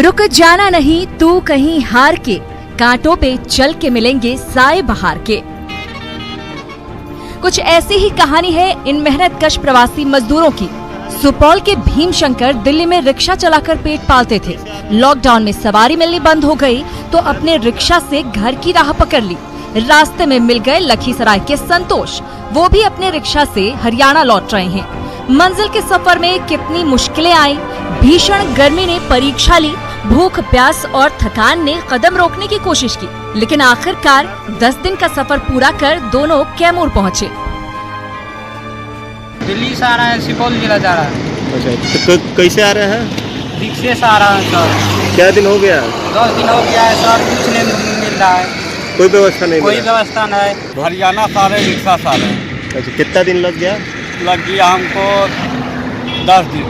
रुक जाना नहीं तू कहीं हार के, कांटों पे चल के मिलेंगे साए बहार के। कुछ ऐसी ही कहानी है इन मेहनतकश प्रवासी मजदूरों की। सुपौल के भीमशंकर दिल्ली में रिक्शा चलाकर पेट पालते थे। लॉकडाउन में सवारी मिलनी बंद हो गई तो अपने रिक्शा से घर की राह पकड़ ली। रास्ते में मिल गए लखीसराय के संतोष, वो भी अपने रिक्शा से हरियाणा लौट रहे हैं। मंजिल के सफर में कितनी मुश्किलें आई, भीषण गर्मी ने परीक्षा ली, भूख प्यास और थकान ने कदम रोकने की कोशिश की, लेकिन आखिरकार 10 दिन का सफर पूरा कर दोनों कैमूर पहुँचे। दिल्ली से आ रहा है, सुपौल जिला जा रहा है। अच्छा, तो कैसे आ रहे हैं? रिक्शे से आ रहा है सर। क्या दिन हो गया? 10 दिन हो गया है सर, कुछ नहीं मिल रहा है। कोई व्यवस्था नहीं? कोई व्यवस्था नहीं। हरियाणा से आ रहे, रिक्शा से आ रहे हैं। अच्छा, कितना दिन लग गया? लग गया हमको 10 दिन।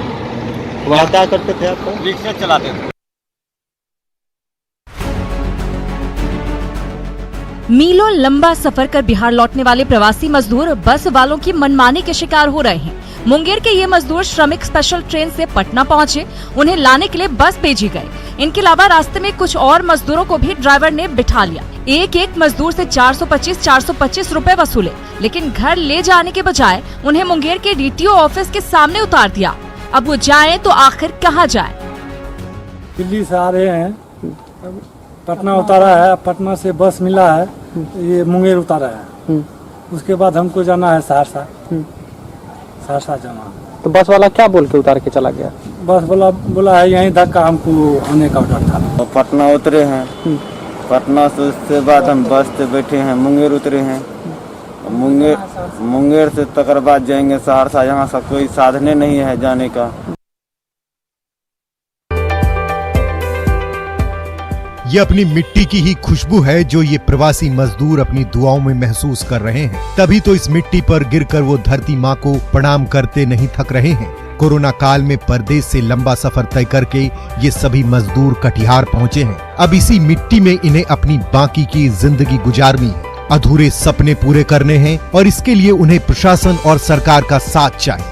वहाँ क्या करते थे आप? रिक्शा चलाते थे। मीलों लंबा सफर कर बिहार लौटने वाले प्रवासी मजदूर बस वालों की मनमानी के शिकार हो रहे हैं। मुंगेर के ये मजदूर श्रमिक स्पेशल ट्रेन से पटना पहुंचे, उन्हें लाने के लिए बस भेजी गई। इनके अलावा रास्ते में कुछ और मजदूरों को भी ड्राइवर ने बिठा लिया। एक मजदूर से 425 रुपए वसूले, लेकिन घर ले जाने के बजाय उन्हें मुंगेर के DTO ऑफिस के सामने उतार दिया। अब वो जाए तो आखिर कहाँ जाए? दिल्ली से आ रहे हैं, पटना उतारा है, पटना से बस मिला है, ये मुंगेर उतारा है। उसके बाद हमको जाना है सहरसा। सहरसा जाना। तो बस वाला क्या बोल के उतार के चला गया? बस वाला बोला है यहीं धक्का हमको आने का ऑर्डर था। पटना उतरे हैं, पटना से उसके बाद हम बस से बैठे हैं, मुंगेर उतरे हैं। मुंगेर से तकर बाद जाएंगे सहरसा, यहाँ से कोई साधने नहीं है जाने का। ये अपनी मिट्टी की ही खुशबू है जो ये प्रवासी मजदूर अपनी दुआओं में महसूस कर रहे हैं। तभी तो इस मिट्टी पर गिरकर वो धरती माँ को प्रणाम करते नहीं थक रहे हैं। कोरोना काल में परदेश से लंबा सफर तय करके ये सभी मजदूर कटिहार पहुँचे हैं। अब इसी मिट्टी में इन्हें अपनी बाकी की जिंदगी गुजारनी है। अधूरे सपने पूरे करने हैं और इसके लिए उन्हें प्रशासन और सरकार का साथ चाहिए।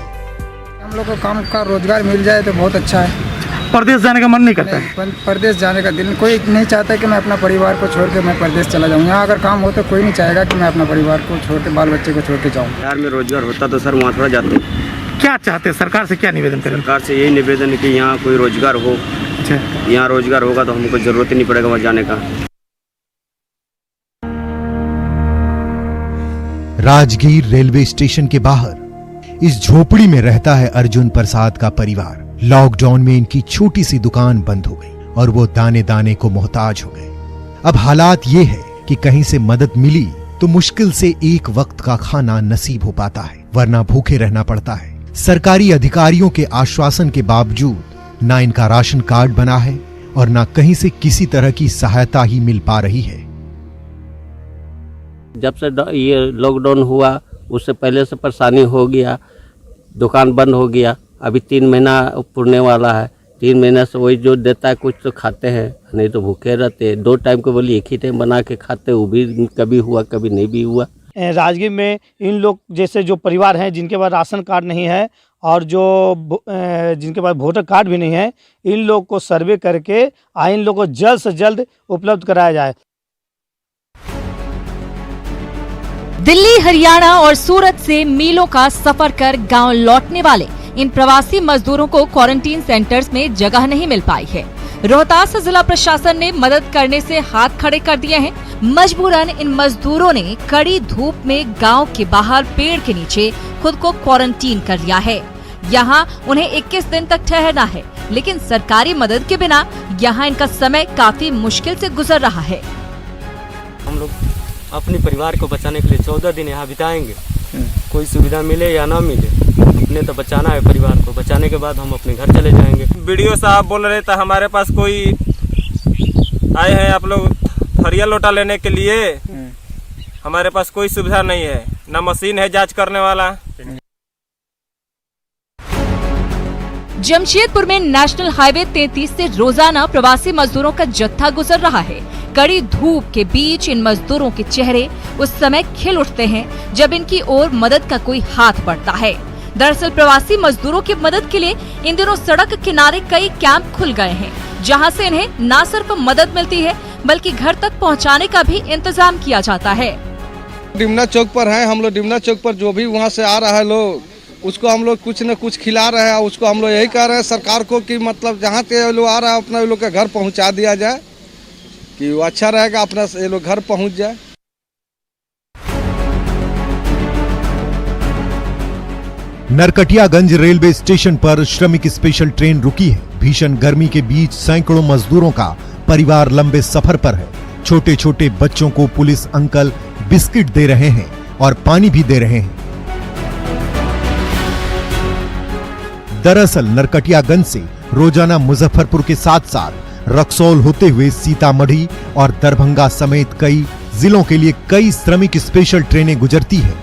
हम लोग को काम का रोजगार मिल जाए तो बहुत अच्छा है। परदेश जाने का मन नहीं करता है? परदेश जाने का दिल कोई नहीं चाहता कि मैं अपना परिवार को छोड़ के मैं परदेश चला जाऊँ। यहाँ अगर काम हो तो कोई नहीं चाहेगा कि मैं अपना परिवार को छोड़ के, बाल बच्चे को छोड़ के जाऊँ। बिहार में रोजगार होता तो सर वहाँ थोड़ा जाते। क्या चाहते हैं? सरकार से क्या निवेदन करें? सरकार से यही निवेदन है कि यहाँ कोई रोजगार हो। अच्छा, यहाँ रोजगार होगा तो हमको जरूरत ही नहीं पड़ेगा वहाँ जाने का। राजगीर रेलवे स्टेशन के बाहर इस झोपड़ी में रहता है अर्जुन प्रसाद का परिवार। लॉकडाउन में इनकी छोटी सी दुकान बंद हो गई और वो दाने दाने को मोहताज हो गए। अब हालात ये है कि कहीं से मदद मिली तो मुश्किल से एक वक्त का खाना नसीब हो पाता है, वरना भूखे रहना पड़ता है। सरकारी अधिकारियों के आश्वासन के बावजूद ना इनका राशन कार्ड बना है और ना कहीं से किसी तरह की सहायता ही मिल पा रही है। जब से ये लॉकडाउन हुआ उससे पहले से परेशानी हो गया, दुकान बंद हो गया। अभी 3 महीना पुरने वाला है। 3 महीने से वही जो देता है कुछ तो खाते हैं, नहीं तो भूखे रहते। 2 टाइम के बोली 1 ही टाइम बना के खाते, वो भी कभी हुआ कभी नहीं भी हुआ। राजगीर में इन लोग जैसे जो परिवार हैं जिनके पास राशन कार्ड नहीं है और जो जिनके पास वोटर कार्ड भी नहीं है, इन लोग को सर्वे करके इन लोग को जल्द से जल्द उपलब्ध कराया जाए। दिल्ली, हरियाणा और सूरत से मीलों का सफर कर गांव लौटने वाले इन प्रवासी मजदूरों को क्वारंटीन सेंटर्स में जगह नहीं मिल पाई है। रोहतास जिला प्रशासन ने मदद करने से हाथ खड़े कर दिए हैं। मजबूरन इन मजदूरों ने कड़ी धूप में गांव के बाहर पेड़ के नीचे खुद को क्वारंटीन कर लिया है। यहाँ उन्हें 21 दिन तक ठहरना है, लेकिन सरकारी मदद के बिना यहाँ इनका समय काफी मुश्किल से गुजर रहा है। हम लोग अपने परिवार को बचाने के लिए 14 दिन यहाँ बिताएंगे। कोई सुविधा मिले या ना मिले, अपने तो बचाना है परिवार को। बचाने के बाद हम अपने घर चले जाएंगे। वीडियो साहब बोल रहे थे हमारे पास कोई आए हैं आप लोग थरिया लोटा लेने के लिए। हमारे पास कोई सुविधा नहीं है, ना मशीन है जांच करने वाला। जमशेदपुर में नेशनल हाईवे 33 से रोजाना प्रवासी मजदूरों का जत्था गुजर रहा है। कड़ी धूप के बीच इन मजदूरों के चेहरे उस समय खिल उठते हैं जब इनकी ओर मदद का कोई हाथ बढ़ता है। दरअसल प्रवासी मजदूरों की मदद के लिए इन दिनों सड़क किनारे कई कैंप खुल गए हैं। जहां से इन्हें न सिर्फ मदद मिलती है बल्कि घर तक पहुंचाने का भी इंतजाम किया जाता है। डिमना चौक पर हैं हम लोग। डिमना चौक पर जो भी वहाँ से आ रहा है लोग, उसको हम लोग कुछ न कुछ खिला रहे हैं। उसको हम लोग यही कह रहे हैं सरकार को कि मतलब जहाँ से लोग आ रहा है अपना लोग के घर पहुँचा दिया जाए, कि वो अच्छा रहेगा, अपना ये लोग घर पहुँच जाए। नरकटियागंज रेलवे स्टेशन पर श्रमिक स्पेशल ट्रेन रुकी है। भीषण गर्मी के बीच सैकड़ों मजदूरों का परिवार लंबे सफर पर है। छोटे छोटे बच्चों को पुलिस अंकल बिस्किट दे रहे हैं और पानी भी दे रहे हैं। दरअसल नरकटियागंज से रोजाना मुजफ्फरपुर के साथ साथ रक्सौल होते हुए सीतामढ़ी और दरभंगा समेत कई जिलों के लिए कई श्रमिक स्पेशल ट्रेनें गुजरती है।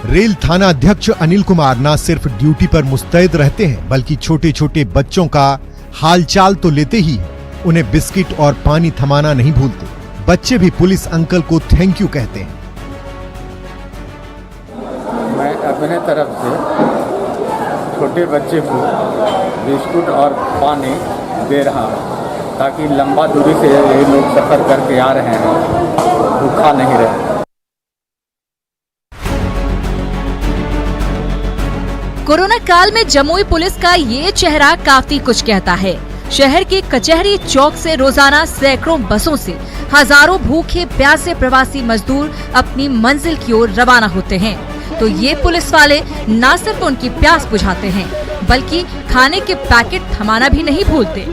रेल थाना अध्यक्ष अनिल कुमार न सिर्फ ड्यूटी पर मुस्तैद रहते हैं बल्कि छोटे छोटे बच्चों का हालचाल तो लेते ही हैं, उन्हें बिस्किट और पानी थमाना नहीं भूलते। बच्चे भी पुलिस अंकल को थैंक यू कहते हैं। मैं अपने तरफ से छोटे बच्चे को बिस्कुट और पानी दे रहा हूँ ताकि लंबा दूरी से ये लोग सफर करके आ रहे हैं, भूखा नहीं रहे। कोरोना काल में जमुई पुलिस का ये चेहरा काफी कुछ कहता है। शहर के कचहरी चौक से रोजाना सैकड़ों बसों से हजारों भूखे प्यासे प्रवासी मजदूर अपनी मंजिल की ओर रवाना होते हैं, तो ये पुलिस वाले न सिर्फ उनकी प्यास बुझाते हैं बल्कि खाने के पैकेट थमाना भी नहीं भूलते।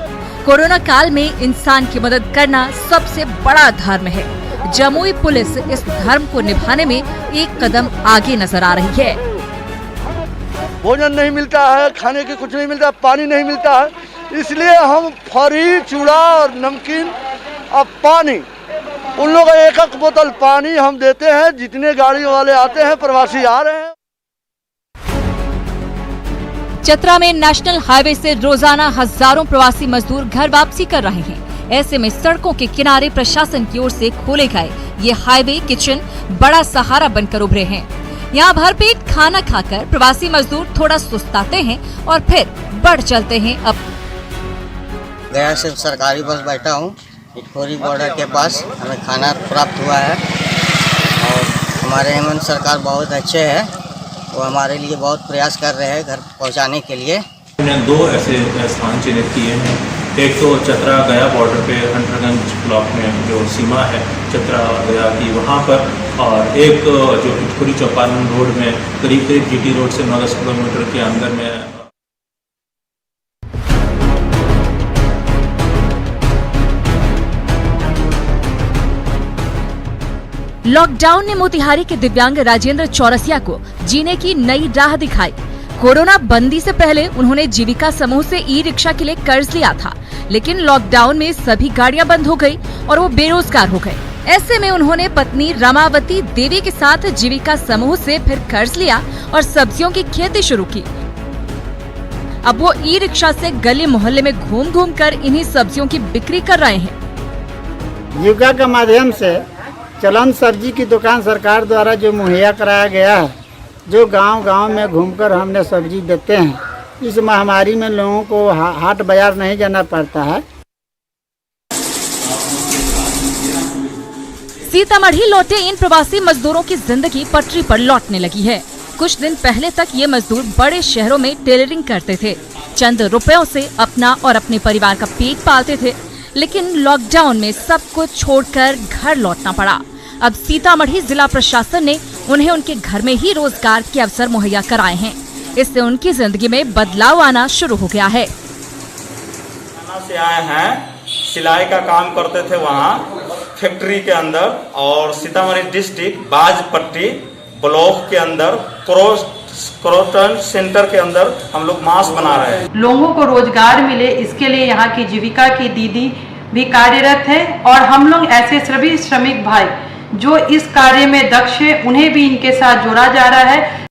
कोरोना काल में इंसान की मदद करना सबसे बड़ा धर्म है। जमुई पुलिस इस धर्म को निभाने में एक कदम आगे नजर आ रही है। भोजन नहीं मिलता है, खाने के कुछ नहीं मिलता, पानी नहीं मिलता है, इसलिए हम फ्री चूड़ा और नमकीन और पानी, उन लोगों को एक एक बोतल पानी हम देते हैं। जितने गाड़ी वाले आते हैं, प्रवासी आ रहे हैं। चतरा में नेशनल हाईवे से रोजाना हजारों प्रवासी मजदूर घर वापसी कर रहे हैं। ऐसे में सड़कों के किनारे प्रशासन की ओर से खोले गए ये हाईवे किचन बड़ा सहारा बनकर उभरे हैं। यहाँ भरपेट खाना खाकर प्रवासी मजदूर थोड़ा सुस्ताते हैं और फिर बढ़ चलते हैं। अब गया से सरकारी बस बैठा हूँ, इटखोरी बॉर्डर के पास हमें खाना प्राप्त हुआ है और हमारे हेमंत सरकार बहुत अच्छे हैं, वो हमारे लिए बहुत प्रयास कर रहे हैं घर पहुँचाने के लिए। हमने 2 ऐसे स्थान चिन्हित किए हैं। एक तो चतरा गया बॉर्डर पे हंटरगंज ब्लॉक में जो सीमा है चतरा गया की वहाँ पर, और एक जो इटखोरी चौपारण रोड में करीब जीटी रोड से 9-10 किलोमीटर के अंदर में। लॉकडाउन ने मोतिहारी के दिव्यांग राजेंद्र चौरसिया को जीने की नई राह दिखाई। कोरोना बंदी से पहले उन्होंने जीविका समूह से ई रिक्शा के लिए कर्ज लिया था, लेकिन लॉकडाउन में सभी गाड़ियां बंद हो गई और वो बेरोजगार हो गए। ऐसे में उन्होंने पत्नी रमावती देवी के साथ जीविका समूह से फिर कर्ज लिया और सब्जियों की खेती शुरू की। अब वो ई रिक्शा से गली मोहल्ले में घूम घूम कर इन्हीं सब्जियों की बिक्री कर रहे हैं। जीविका के माध्यम से चलन सब्जी की दुकान सरकार द्वारा जो मुहैया कराया गया है, जो गांव-गांव में घूमकर हमने सब्जी देते हैं। इस महामारी में लोगों को हाट बाजार नहीं जाना पड़ता है। सीतामढ़ी लौटे इन प्रवासी मजदूरों की जिंदगी पटरी पर लौटने लगी है। कुछ दिन पहले तक ये मजदूर बड़े शहरों में टेलरिंग करते थे, चंद रुपयों से अपना और अपने परिवार का पेट पालते थे, लेकिन लॉकडाउन में सब कुछ छोड़कर घर लौटना पड़ा। अब सीतामढ़ी जिला प्रशासन ने उन्हें उनके घर में ही रोजगार के अवसर मुहैया कराए हैं। इससे उनकी जिंदगी में बदलाव आना शुरू हो गया है। से आए हैं, सिलाई का काम करते थे वहाँ फैक्ट्री के अंदर, और सीतामढ़ी डिस्ट्रिक्ट बाजपट्टी ब्लॉक के अंदर क्रोटन सेंटर के अंदर हम लोग मास्क बना रहे हैं। लोगों को रोजगार मिले, इसके लिए यहाँ की जीविका की दीदी भी कार्यरत है, और हम लोग ऐसे सभी श्रमिक भाई जो इस कार्य में दक्ष है, उन्हें भी इनके साथ जोड़ा जा रहा है।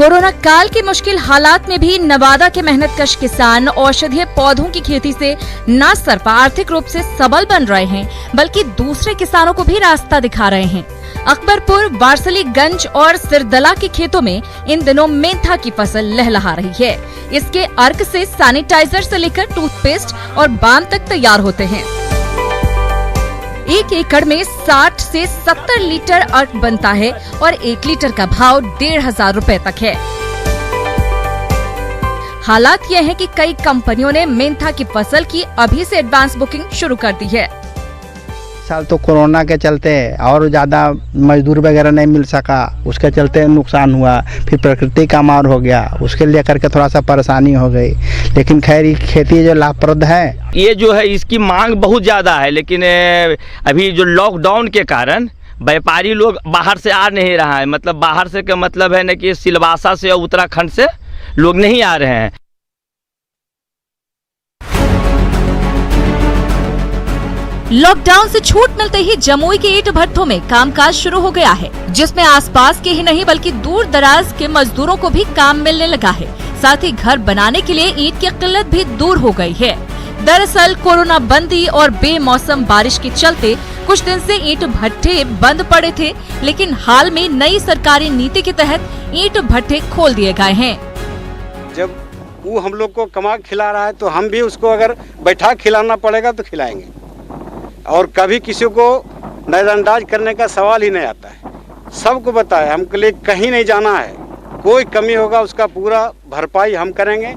कोरोना काल के मुश्किल हालात में भी नवादा के मेहनतकश किसान औषधीय पौधों की खेती से न सिर्फ आर्थिक रूप से सबल बन रहे हैं, बल्कि दूसरे किसानों को भी रास्ता दिखा रहे हैं। अकबरपुर, वारसलीगंज और सिरदला के खेतों में इन दिनों मेंथा की फसल लहलहा रही है। इसके अर्क से सैनिटाइजर से लेकर टूथपेस्ट और बाम तक तैयार होते हैं। 1 एकड़ में 60 से 70 लीटर अर्क बनता है और 1 लीटर का भाव 1,500 रुपए तक है। हालात यह है कि कई कंपनियों ने मेंथा की फसल की अभी से एडवांस बुकिंग शुरू कर दी है। साल तो कोरोना के चलते और ज़्यादा मजदूर वगैरह नहीं मिल सका, उसके चलते नुकसान हुआ। फिर प्रकृति का मार हो गया, उसके लेकर के थोड़ा सा परेशानी हो गई। लेकिन खैर ये खेती जो लाभप्रद है, ये जो है इसकी मांग बहुत ज़्यादा है, लेकिन अभी जो लॉकडाउन के कारण व्यापारी लोग बाहर से आ नहीं रहा है। मतलब बाहर से का मतलब है न कि सिलवासा से और उत्तराखंड से लोग नहीं आ रहे हैं। लॉकडाउन से छूट मिलते ही जमुई के ईंट भट्ठों में कामकाज शुरू हो गया है, जिसमें आसपास के ही नहीं बल्कि दूर दराज के मजदूरों को भी काम मिलने लगा है। साथ ही घर बनाने के लिए ईंट की किल्लत भी दूर हो गई है। दरअसल कोरोना बंदी और बेमौसम बारिश के चलते कुछ दिन से ईंट भट्ठे बंद पड़े थे, लेकिन हाल में नई सरकारी नीति के तहत ईंट भट्ठे खोल दिए गए हैं। जब वो हम लोग को कमा खिला रहा है तो हम भी उसको अगर बैठा खिलाना पड़ेगा तो खिलाएंगे, और कभी किसी को नजरअंदाज करने का सवाल ही नहीं आता है। सबको बताया हमके लिए कहीं नहीं जाना है, कोई कमी होगा उसका पूरा भरपाई हम करेंगे।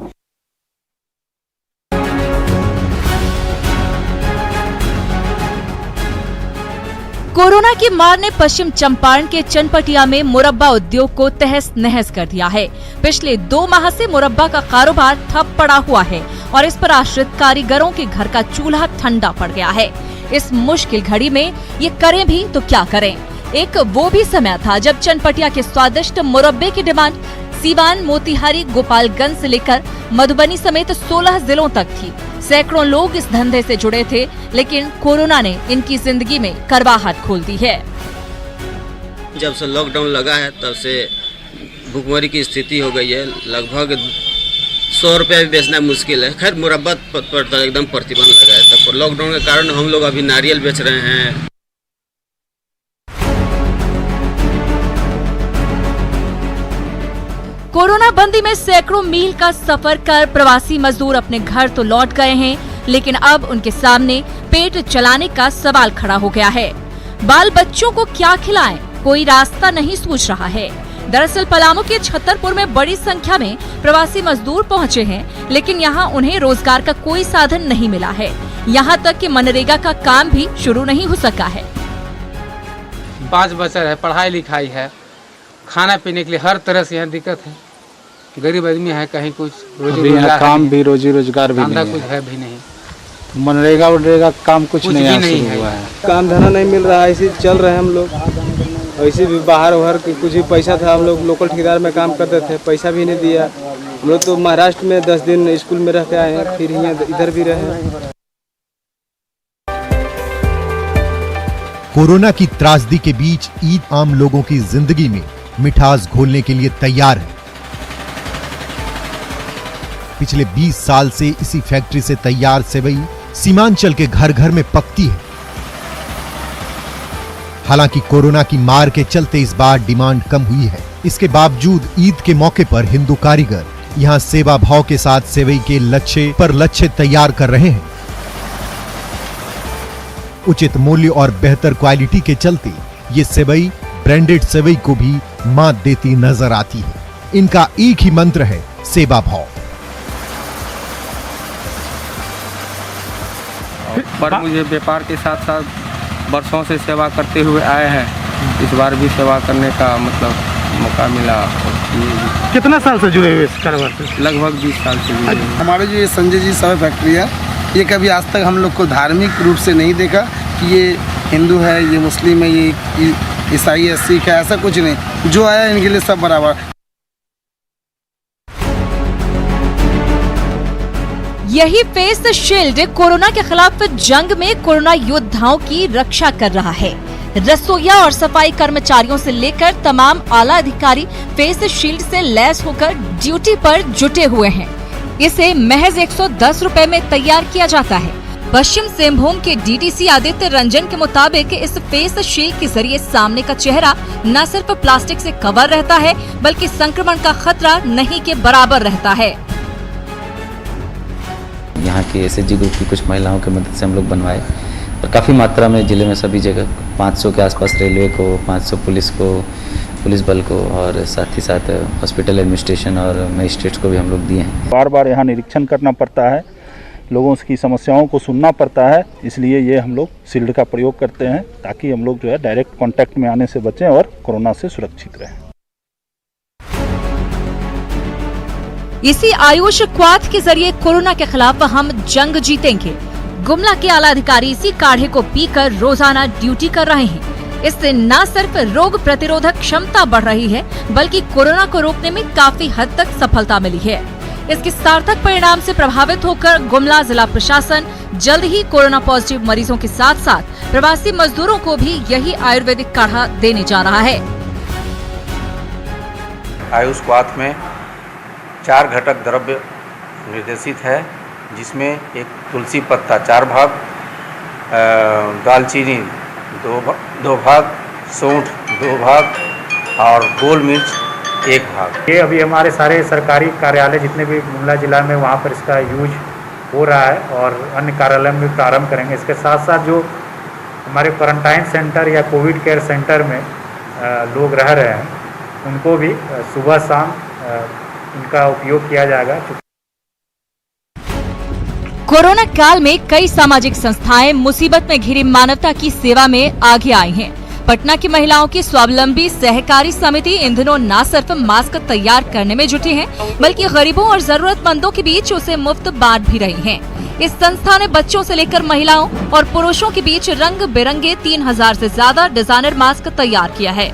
कोरोना की मार ने पश्चिम चंपारण के चनपटिया में मुरब्बा उद्योग को तहस नहस कर दिया है। पिछले 2 माह से मुरब्बा का कारोबार ठप पड़ा हुआ है और इस पर आश्रित कारीगरों के घर का चूल्हा ठंडा पड़ गया है। इस मुश्किल घड़ी में ये करें भी तो क्या करें। एक वो भी समय था जब चनपटिया के स्वादिष्ट मुरब्बे की डिमांड सीवान, मोतिहारी, गोपालगंज से लेकर मधुबनी समेत 16 जिलों तक थी। सैकड़ों लोग इस धंधे से जुड़े थे, लेकिन कोरोना ने इनकी जिंदगी में करवाहट खोल दी है। जब से लॉकडाउन लगा है तब से भुखमरी की स्थिति हो गई है। लगभग 100 रुपये भी बेचना मुश्किल है। खैर मुरब्बा पर तो एकदम प्रतिबंध लगा है। तब लॉकडाउन के कारण हम लोग अभी नारियल बेच रहे हैं। कोरोना बंदी में सैकड़ों मील का सफर कर प्रवासी मजदूर अपने घर तो लौट गए हैं, लेकिन अब उनके सामने पेट चलाने का सवाल खड़ा हो गया है। बाल बच्चों को क्या खिलाएं, कोई रास्ता नहीं सूझ रहा है। दरअसल पलामू के छतरपुर में बड़ी संख्या में प्रवासी मजदूर पहुंचे हैं, लेकिन यहां उन्हें रोजगार का कोई साधन नहीं मिला है। यहां तक कि मनरेगा का काम भी शुरू नहीं हो सका है। 5 बच्चा है, पढ़ाई लिखाई है, खाना पीने के लिए हर तरह से यहाँ दिक्कत है। गरीब आदमी है, कहीं कुछ काम भी रोजी रोजगार भी नहीं कुछ है भी नहीं। मनरेगा वनरेगा काम कुछ नहीं हुआ है। काम धंधा नहीं मिल रहा है, ऐसे चल रहे हैं हम लोग। ऐसे भी बाहर उहर कुछ भी पैसा था, हम लोग लोकल ठेकेदार में काम करते थे, पैसा भी नहीं दिया। हम लोग तो महाराष्ट्र में 10 दिन स्कूल में रह के आए हैं, फिर यहाँ इधर भी रहे। कोरोना की त्रासदी के बीच ईद आम लोगों की जिंदगी में मिठास घोलने के लिए तैयार है। पिछले 20 साल से इसी फैक्ट्री से तैयार सेवई सीमांचल के घर घर में पकती है। हालांकि कोरोना की मार के चलते इस बार डिमांड कम हुई है। इसके बावजूद ईद के मौके पर हिंदू कारीगर यहां सेवा भाव के साथ सेवई के लच्छे तैयार कर रहे हैं। उचित मूल्य और बेहतर क्वालिटी के चलते ये सेवई ब्रांडेड सेवई को भी मात देती नजर आती है। इनका एक ही मंत्र है, सेवा भाव। पर मुझे व्यापार के साथ साथ वर्षों से सेवा करते हुए आए हैं। इस बार भी सेवा करने का मतलब मौका मिला। कितना साल से जुड़े हुए इस कारोबार से? लगभग 20 साल से जुड़े हुए। हमारे जो ये संजय जी सेवई फैक्ट्री है, ये कभी आज तक हम लोग को धार्मिक रूप से नहीं देखा कि ये हिंदू है, ये मुस्लिम है, ये ईसाई है, सिख है, ऐसा कुछ नहीं। जो आया इनके लिए सब बराबर। यही फेस शील्ड कोरोना के खिलाफ जंग में कोरोना योद्धाओं की रक्षा कर रहा है। रसोइया और सफाई कर्मचारियों से लेकर तमाम आला अधिकारी फेस शील्ड से लैस होकर ड्यूटी पर जुटे हुए हैं। इसे महज 110 रुपए में तैयार किया जाता है। पश्चिम सिंहभूम के डीडीसी आदित्य रंजन के मुताबिक इस फेस शील्ड के जरिए सामने का चेहरा न सिर्फ प्लास्टिक से कवर रहता है बल्कि संक्रमण का खतरा नहीं के बराबर रहता है। यहाँ के एसएचजी ग्रुप की कुछ महिलाओं की मदद से हम लोग बनवाए और काफ़ी मात्रा में जिले में सभी जगह 500 के आसपास रेलवे को, 500 पुलिस को, पुलिस बल को और साथ ही साथ हॉस्पिटल एडमिनिस्ट्रेशन और मजिस्ट्रेट्स को भी हम लोग दिए हैं। बार बार यहाँ निरीक्षण करना पड़ता है, लोगों की समस्याओं को सुनना पड़ता है, इसलिए ये हम लोग शील्ड का प्रयोग करते हैं ताकि हम लोग जो है डायरेक्ट कांटेक्ट में आने से बचें और कोरोना से सुरक्षित रहें। इसी आयुष क्वाथ के जरिए कोरोना के खिलाफ हम जंग जीतेंगे। गुमला के आला अधिकारी इसी काढ़े को पीकर रोजाना ड्यूटी कर रहे हैं। इससे न सिर्फ रोग प्रतिरोधक क्षमता बढ़ रही है बल्कि कोरोना को रोकने में काफी हद तक सफलता मिली है। इसके सार्थक परिणाम से प्रभावित होकर गुमला जिला प्रशासन जल्द ही कोरोना पॉजिटिव मरीजों के साथ साथ प्रवासी मजदूरों को भी यही आयुर्वेदिक काढ़ा देने जा रहा है। आयुष क्वाथ में 4 घटक द्रव्य निर्देशित है, जिसमें एक तुलसी पत्ता 4 भाग, दालचीनी 2 भाग, सौंठ 2 भाग और गोल मिर्च 1 भाग। ये अभी हमारे सारे सरकारी कार्यालय जितने भी गुमला जिला में वहाँ पर इसका यूज हो रहा है और अन्य कार्यालय में भी प्रारंभ करेंगे। इसके साथ साथ जो हमारे क्वारंटाइन सेंटर या कोविड केयर सेंटर में लोग रह रहे हैं उनको भी सुबह शाम इनका उपयोग किया जाएगा। कोरोना काल में कई सामाजिक संस्थाएं मुसीबत में घिरी मानवता की सेवा में आगे आई हैं। पटना की महिलाओं की स्वावलंबी सहकारी समिति इन दिनों न सिर्फ मास्क तैयार करने में जुटी है बल्कि गरीबों और जरूरतमंदों के बीच उसे मुफ्त बांट भी रही हैं। इस संस्था ने बच्चों से लेकर महिलाओं और पुरुषों के बीच रंग बिरंगे 3000 से ज्यादा डिजाइनर मास्क तैयार किया है,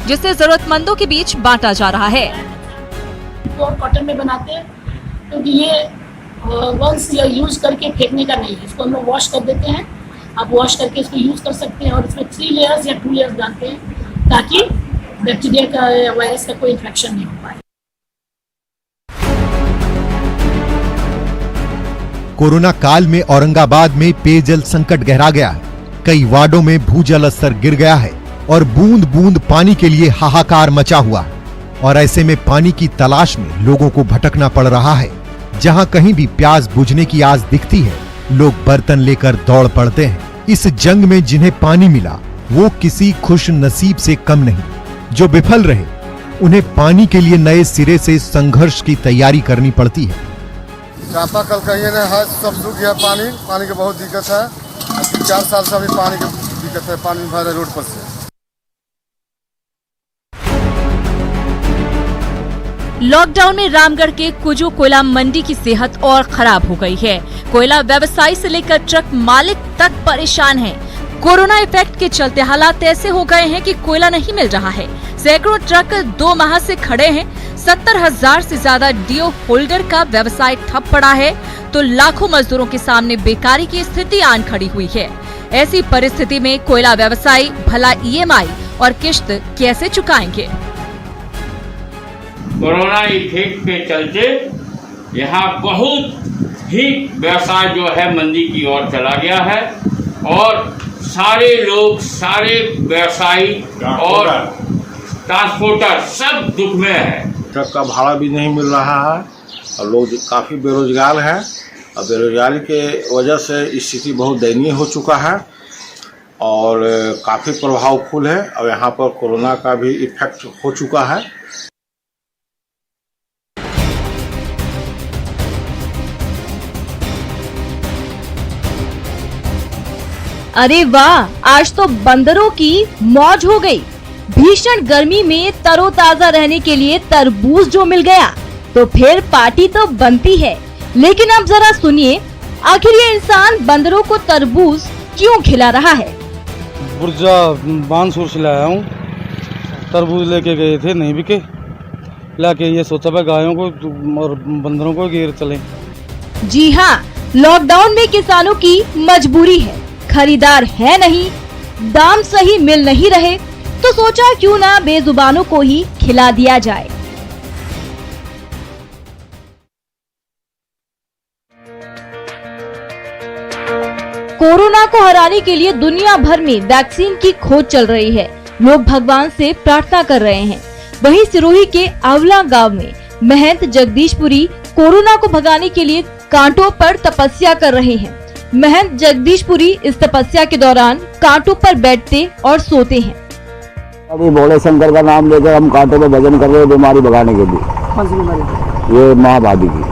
जिसे जरूरतमंदों के बीच बांटा जा रहा है। कॉटन में बनाते हैं क्योंकि ये वंस यूज करके फेंकने का नहीं है। इसको हम लोग वॉश कर देते हैं, आप वॉश करके इसको यूज कर सकते हैं और इसमें 3 लेयर्स या 2 लेयर्स डालते हैं ताकि बैक्टीरिया का या वायरस का कोई इन्फेक्शन नहीं हो पाए। कोरोना काल में औरंगाबाद में पेयजल संकट गहरा गया है। कई वार्डों में भूजल स्तर गिर गया है और बूंद बूंद पानी के लिए हाहाकार मचा हुआ है और ऐसे में पानी की तलाश में लोगों को भटकना पड़ रहा है। जहां कहीं भी प्यास बुझने की आस दिखती है, लोग बर्तन लेकर दौड़ पड़ते हैं। इस जंग में जिन्हें पानी मिला वो किसी खुश नसीब से कम नहीं। जो विफल रहे उन्हें पानी के लिए नए सिरे से संघर्ष की तैयारी करनी पड़ती है। चापाकल कहीं ने है, सब सूख गया, पानी की बहुत दिक्कत है। 4 साल से अभी पानी की दिक्कत है, पानी भर रोड पर से। लॉकडाउन में रामगढ़ के कुजू कोयला मंडी की सेहत और खराब हो गई है। कोयला व्यवसायी से लेकर ट्रक मालिक तक परेशान हैं। कोरोना इफेक्ट के चलते हालात ऐसे हो गए हैं कि कोयला नहीं मिल रहा है। सैकड़ों ट्रक 2 माह से खड़े हैं। 70,000 से ज्यादा डीओ होल्डर का व्यवसाय ठप पड़ा है तो लाखों मजदूरों के सामने बेकारी की स्थिति आन खड़ी हुई है। ऐसी परिस्थिति में कोयला व्यवसायी भला EMI और किश्त कैसे चुकाएंगे? कोरोना इफेक्ट के चलते यहाँ बहुत ही व्यवसाय जो है मंदी की ओर चला गया है और सारे लोग, सारे व्यवसायी और ट्रांसपोर्टर सब दुख में है। ट्रक का भाड़ा भी नहीं मिल रहा है और लोग काफ़ी बेरोजगार हैं और बेरोजगारी के वजह से स्थिति बहुत दयनीय हो चुका है और काफ़ी प्रभावफुल है। और यहाँ पर कोरोना का भी इफेक्ट हो चुका है। अरे वाह, आज तो बंदरों की मौज हो गई। भीषण गर्मी में तरोताजा रहने के लिए तरबूज जो मिल गया तो फिर पार्टी तो बनती है। लेकिन अब जरा सुनिए, आखिर ये इंसान बंदरों को तरबूज क्यों खिला रहा है? बुर्जा बांसुर से लाया हूँ, तरबूज लेके गए थे, नहीं बिके, लाके ये सोचा था गायों को और बंदरों को घेर चले। जी हाँ, लॉकडाउन में किसानों की मजबूरी है, खरीदार है नहीं दाम सही मिल नहीं रहे तो सोचा क्यों ना बेजुबानों को ही खिला दिया जाए। कोरोना को हराने के लिए दुनिया भर में वैक्सीन की खोज चल रही है। लोग भगवान से प्रार्थना कर रहे हैं। वहीं सिरोही के आंवला गांव में महंत जगदीशपुरी कोरोना को भगाने के लिए कांटों पर तपस्या कर रहे हैं। महंत जगदीशपुरी इस तपस्या के दौरान कांटों पर बैठते और सोते हैं। अभी भोले शंकर का नाम लेकर हम कांटों पे भजन कर रहे हैं बीमारी भगाने के लिए। ये महाभादी की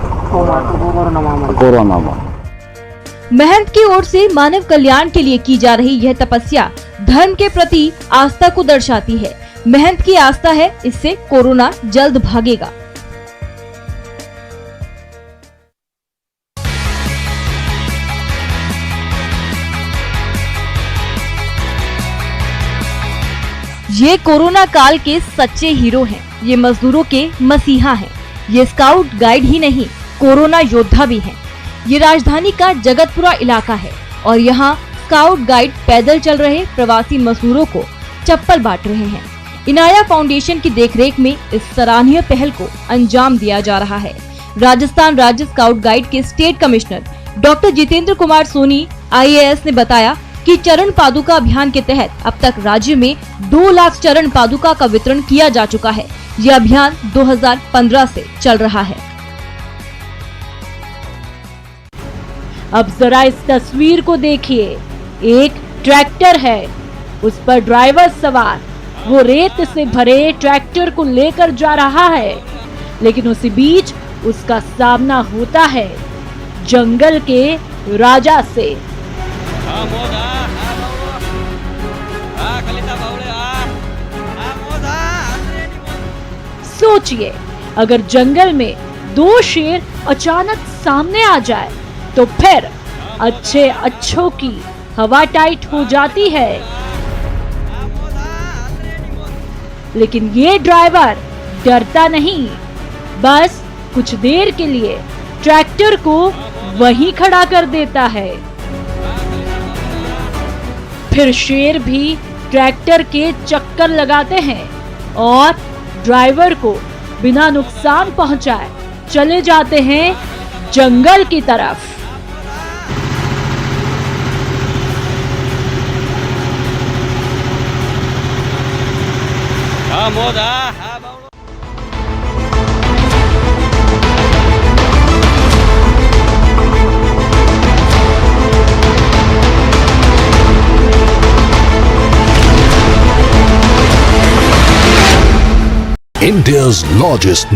कोरोना। महंत की ओर से मानव कल्याण के लिए की जा रही यह तपस्या धर्म के प्रति आस्था को दर्शाती है। महंत की आस्था है इससे कोरोना जल्द भागेगा। ये कोरोना काल के सच्चे हीरो हैं। ये मजदूरों के मसीहा हैं। ये स्काउट गाइड ही नहीं, कोरोना योद्धा भी हैं। ये राजधानी का जगतपुरा इलाका है और यहाँ स्काउट गाइड पैदल चल रहे प्रवासी मजदूरों को चप्पल बांट रहे हैं। इनाया फाउंडेशन की देखरेख में इस सराहनीय पहल को अंजाम दिया जा रहा है। राजस्थान राज्य स्काउट गाइड के state commissioner doctor Jitendra Kumar Soni IAS ने बताया कि चरण पादुका अभियान के तहत अब तक राज्य में 2 लाख चरण पादुका का वितरण किया जा चुका है। यह अभियान 2015 से चल रहा है। अब जरा इस तस्वीर को देखिए। एक ट्रैक्टर है, उस पर ड्राइवर सवार वो रेत से भरे ट्रैक्टर को लेकर जा रहा है, लेकिन उसी बीच उसका सामना होता है जंगल के राजा से। सोचिए, अगर जंगल में 2 शेर अचानक सामने आ जाए तो फिर अच्छों की हवा टाइट हो जाती है। लेकिन ये ड्राइवर डरता नहीं, बस कुछ देर के लिए ट्रैक्टर को वहीं खड़ा कर देता है। फिर शेर भी ट्रैक्टर के चक्कर लगाते हैं और ड्राइवर को बिना नुकसान पहुंचाए चले जाते हैं जंगल की तरफ। India's largest